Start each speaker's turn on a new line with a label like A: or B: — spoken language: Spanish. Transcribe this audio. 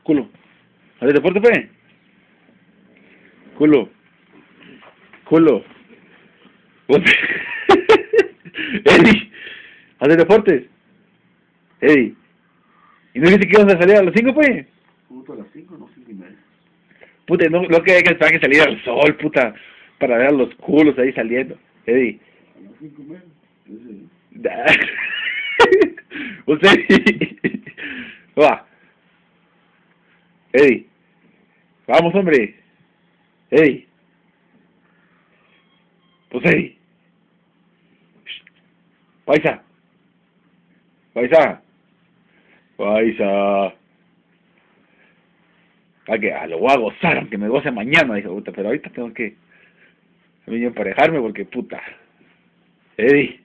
A: Culo. ¿Haces deporte, pues? Culo. Culo. Eddie, ¿haces deportes? Eddie. ¿Y no dijiste que ibas a salir a las 5, pues?
B: Puta, a las 5, no, 5:30.
A: Puta, no, lo que hay que esperar que salir al sol, puta, para ver a los culos ahí saliendo. Eddie.
B: A las 5:30. Sí.
A: Usted. Va. Eddie. Vamos, hombre. Eddie. Pues Eddie. Paisa. Paisa. Paisa. Lo voy a gozar, aunque me goce mañana, dijo, puta, pero ahorita tengo que emparejarme porque, puta. Eddie.